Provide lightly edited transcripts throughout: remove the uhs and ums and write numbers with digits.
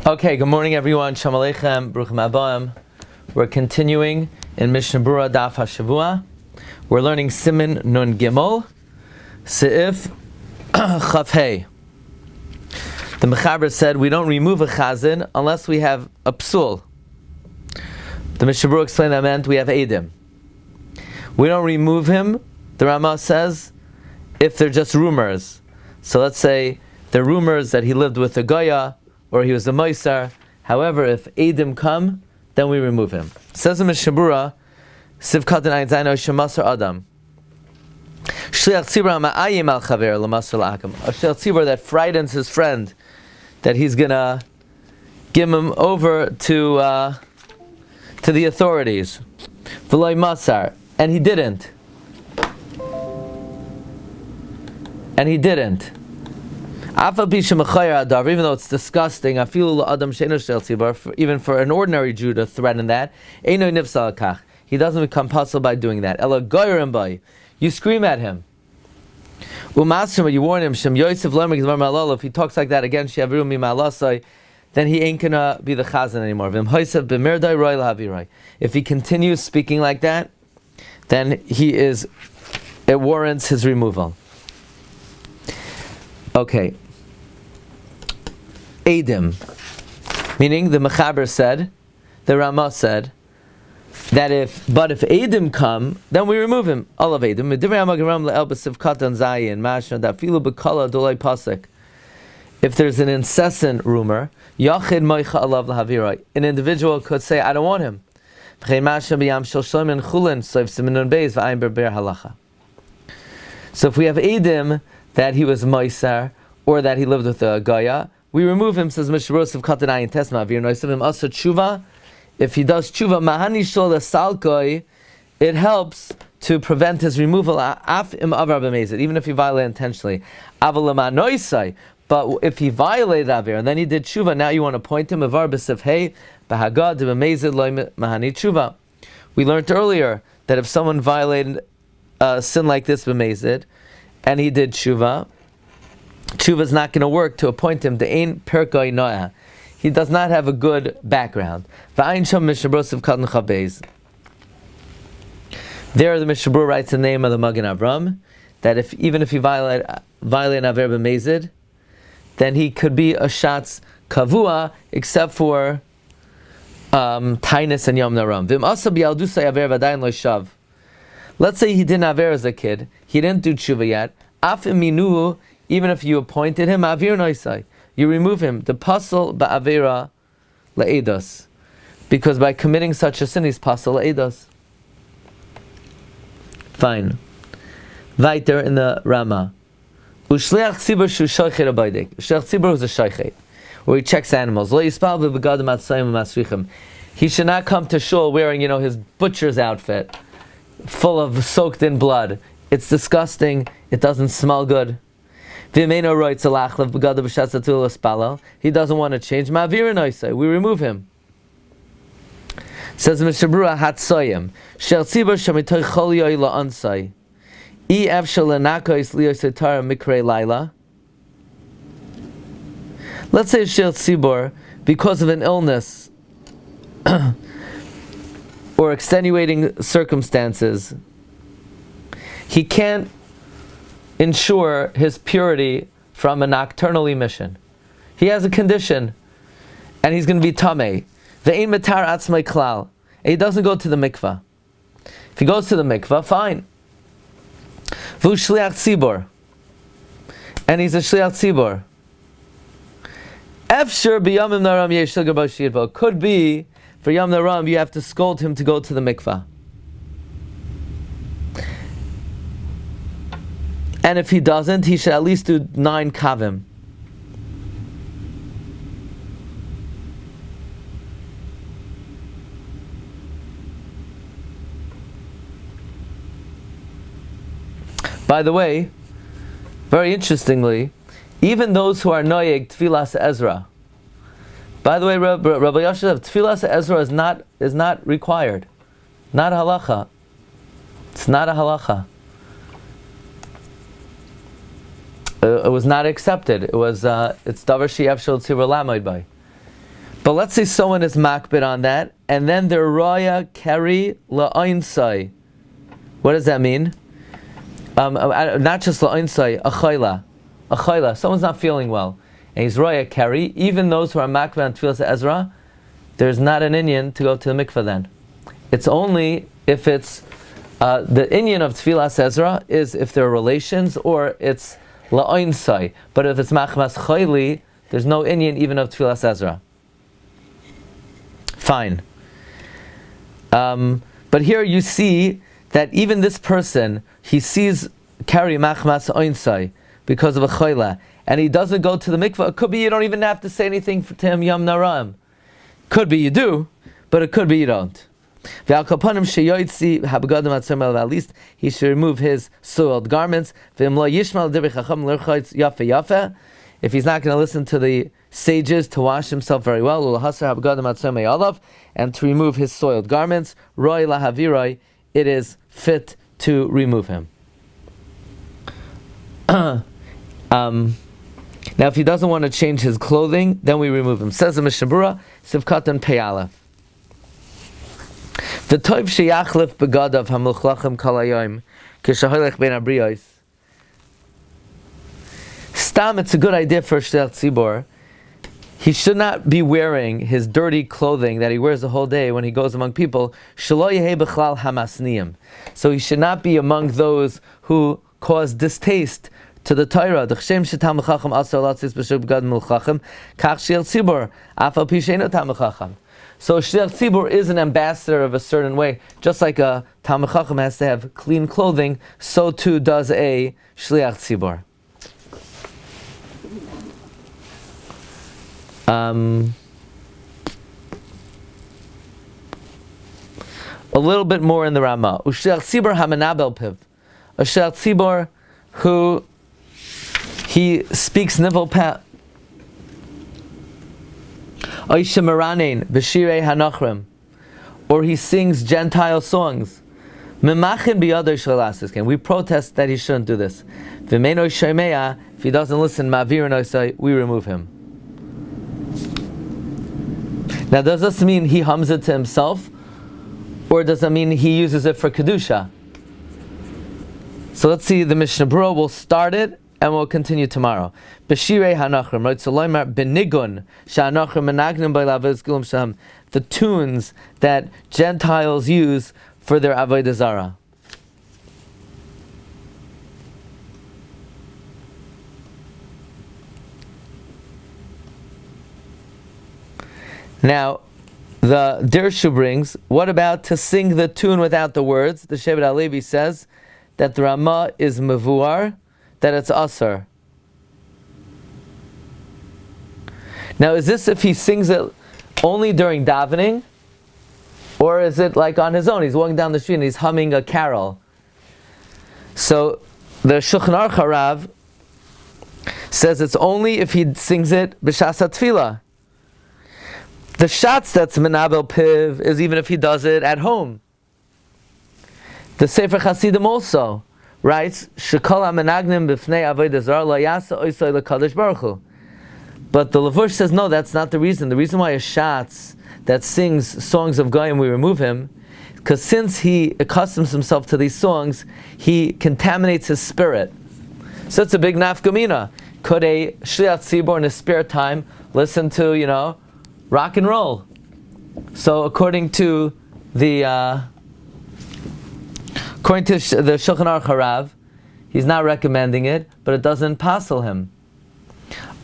Okay, good morning everyone. Shalom Aleichem, Baruch Haba. We're continuing in Mishna Berura Daf Hashavua. We're learning Siman Nun Gimel, Seif Chaf Hey. The Mechaber said we don't remove a Chazan unless we have a psul. The Mishna Berura explained that meant we have Eidim. We don't remove him, the Rama says, if they're just rumors. So let's say they're rumors that he lived with a Goya, or he was a Moisar. However, if Eidim come, then we remove him. Says in Mishna Berura, Siv Katan Ayin Zayin Shemasar Adam. Shliach Tzibur Ma'ayim Al Chaver L'Masar L'Akam. A Shliach Tzibur that frightens his friend that he's gonna give him over to the authorities. V'loy Masar, and he didn't. Even though it's disgusting, even for an ordinary Jew to threaten that, he doesn't become puzzle by doing that. You scream at him. You warn him. If he talks like that again, then he ain't gonna be the Chazan anymore. If he continues speaking like that, then it warrants his removal. Okay. Eidim. Meaning the Mechaber said, the Rama said, that if Eidim come, then we remove him. All of Eidim. If there's an incessant rumor, an individual could say, I don't want him. So if we have Eidim, that he was Moisar, or that he lived with a Gaya, we remove him, says Mishna Berura of Katan Ayin Tesma, if he does tshuva, Mahani Shol Salkoi, it helps to prevent his removal, even if he violated intentionally. But if he violated Avir, and then he did tshuva, now you want to point him, we learned earlier that if someone violated a sin like this, b'mezid, and he did tshuva is not going to work to appoint him to ein perkoi noah. He does not have a good background. There the Mishna Berura writes the name of the Magen Avram, that even if he violate Aver b'mezid, then he could be a shatz kavua, except for tainus and yom naram. Let's say he didn't Aver as a kid, he didn't do tshuva yet. Even if you appointed him, Avir Noisai, you remove him. The pasal ba'avera la'edos, because by committing such a sin, he's pasal la'edos. Fine. Weiter in the Rama. Ushliach tzibur shu shoichet abaydik. Ushliach tzibur is a shoichet, where he checks animals. Lo yispal b'begadim atzayim u'masrichim. He should not come to shul wearing, his butcher's outfit, full of soaked in blood. It's disgusting. It doesn't smell good. He doesn't want to change. We remove him. Says Mishna Berura, Hatsoyim. Shel tzibur shemitoy chol yoy la'ansai. Ef shel lenakos liyosetar mikrei laila. Let's say Shel tzibur, because of an illness or extenuating circumstances, he can't ensure his purity from a nocturnal emission. He has a condition, and he's going to be tamei. Ve'ein metar atzmai klal. And he doesn't go to the mikvah. If he goes to the mikvah, fine. V'u shliach tzibur, and he's a shliach tzibur. Efshir b'yamim naram yesh shel gabo shirbo. Could be for yam naram you have to scold him to go to the mikvah. And if he doesn't, he should at least do 9 kavim. By the way, very interestingly, even those who are noyeg tfilas Ezra. By the way, Rabbi Yashav, tfilas Ezra is not required, not halacha. It's not a halacha. It was not accepted. It was it's davar sheyev shel tzibur lamoid by. But let's say someone is makbid on that, and then they're roya keri la'oinsai. What does that mean? Not just la'oinsai, a chayla. Someone's not feeling well, and he's roya keri. Even those who are makbid on tefillas Ezra, there's not an inyan to go to the mikveh then. It's only if it's the inyan of tefillas Ezra is if there are relations or it's la'oinsai. But if it's machmas chayli, there's no inyan even of tefillas Ezra. Fine. But here you see that even this person, he sees kari machmas oinsai because of a chayla, and he doesn't go to the mikveh. It could be you don't even have to say anything to him yom naraim. Could be you do, but it could be you don't. At least he should remove his soiled garments. If he's not going to listen to the sages to wash himself very well, and to remove his soiled garments, it is fit to remove him. Now if he doesn't want to change his clothing, then we remove him. Says the Mishna Berura, Sivkatan Pei Aleph. V'toiv sheyachlif begadav hamulchlachim kol hayom kishaholech bein habriyos. Stam, it's a good idea for a shliach tzibor. He should not be wearing his dirty clothing that he wears the whole day when he goes among people. Shelo yehei bechlal hamasniyim. So he should not be among those who cause distaste to the Torah. D'chshem shetam l'chacham asar latzis b'shuk begad mulchachim kach shliach tzibor afal pi she'eino tam l'chacham. So shliach tzibor is an ambassador of a certain way. Just like a Talmid Chacham has to have clean clothing, so too does a shliach tzibor. A little bit more in the Ramah. Ushliach tzibor hamanabel piv. A shliach tzibor who he speaks nivel peh. Or he sings Gentile songs. We protest that he shouldn't do this. If he doesn't listen, we remove him. Now, does this mean he hums it to himself, or does that mean he uses it for kedusha? So let's see. The Mishna Berura will start it, and we'll continue tomorrow. B'shirei hanachrim, right? So loymar benigun shanachrim menagnim b'lavis gilum sham. The tunes that Gentiles use for their avodah zarah. Now, the Dirshu brings, what about to sing the tune without the words? The Shevet HaLevi says that the Ramah is mevuar, that it's asar. Now, is this if he sings it only during davening, or is it like on his own? He's walking down the street and he's humming a carol. So the Shulchan Aruch Harav says it's only if he sings it b'shas tefillah. The shatz that's menabel piv is even if he does it at home. The Sefer Chasidim also writes, "Shekol hamenagnim b'fnei avodah zarah lo yasa oisai lekadosh baruch hu." But the Levush says no, that's not the reason. The reason why a shatz that sings songs of Goyim we remove him, because since he accustoms himself to these songs, he contaminates his spirit. So it's a big nafkamina. Could a shliach tzibor in his spare time listen to rock and roll? So according to the Shulchan Aruch Harav, he's not recommending it, but it doesn't passel him.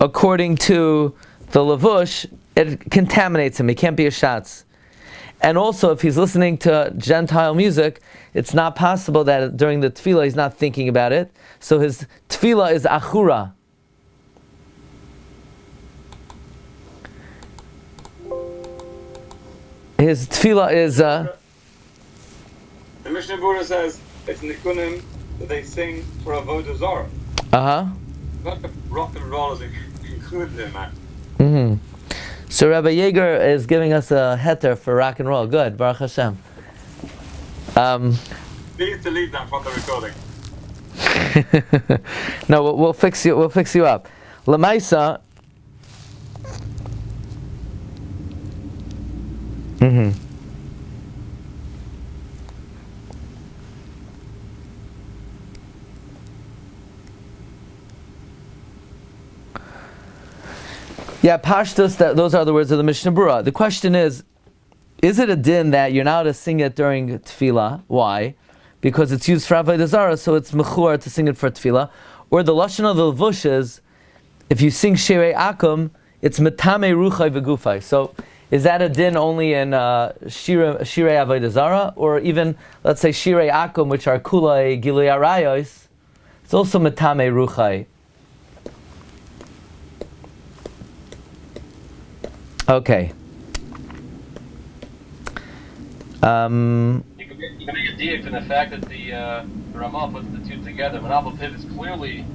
According to the Levush, it contaminates him. He can't be a shatz. And also, if he's listening to Gentile music, it's not possible that during the tefillah he's not thinking about it. So his tefillah is achura. His tefillah is... The Mishna Berura says it's nikunim that they sing for avodah zarah. Not the rock and roll is included in that. Mm-hmm. So Rabbi Yeager is giving us a heter for rock and roll. Good, Baruch Hashem. Please delete that from the recording. No, we'll fix you. We'll fix you up. Lamaisa. Mm-hmm. Yeah, pashtus, those are the words of the Mishna Berura. The question is it a din that you're not allowed to sing it during tefillah? Why? Because it's used for avodah zarah, so it's mechur to sing it for tefillah. Or the lashon of the levush is, if you sing shirei akum, it's metame ruchai v'gufai. So is that a din only in shirei avodah zarah, or even, let's say, shirei akum, which are kulai gilui arayos? It's also metame ruchai. Okay. You can make a diak from the fact that the Ramah puts the two together. Manabal Piv is clearly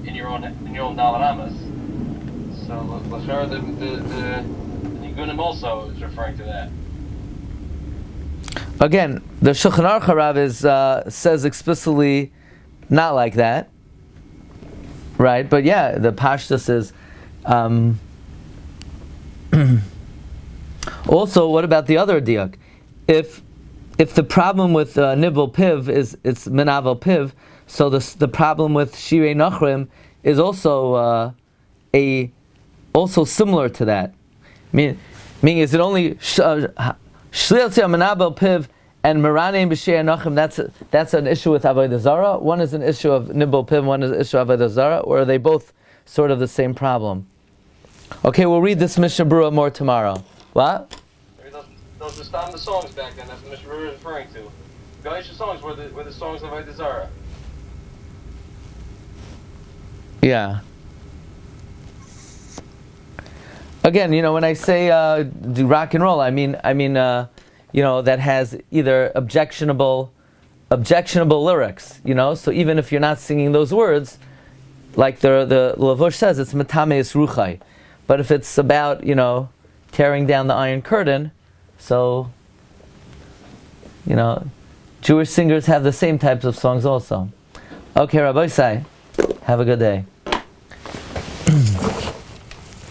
in your own Dalaramas. So Lashar the Nigunim also is referring to that. Again, the Shulchan Aruch Harav says explicitly not like that, right? But yeah, the Pashtus is. Also, what about the other diak? If the problem with nibul piv is it's menavel piv, so the problem with shirei nachrim is also also similar to that. Meaning, is it only shliel menavel piv and meranim b'shirei nachrim? That's an issue with avodah zarah. One is an issue of nibul piv, one is an issue of avodah zarah, or are they both sort of the same problem? Okay, we'll read this Mishna Berura more tomorrow. What? Those are the songs back then. That's what Mishna Berura is referring to. Galatian songs were the songs of avodah zarah. Yeah. Again, when I say do rock and roll, I mean, that has either objectionable lyrics. So even if you're not singing those words, like the Lavush says, it's metameis ruchai. But if it's about, tearing down the Iron Curtain, so, Jewish singers have the same types of songs also. Okay, Rabbi Sai, have a good day.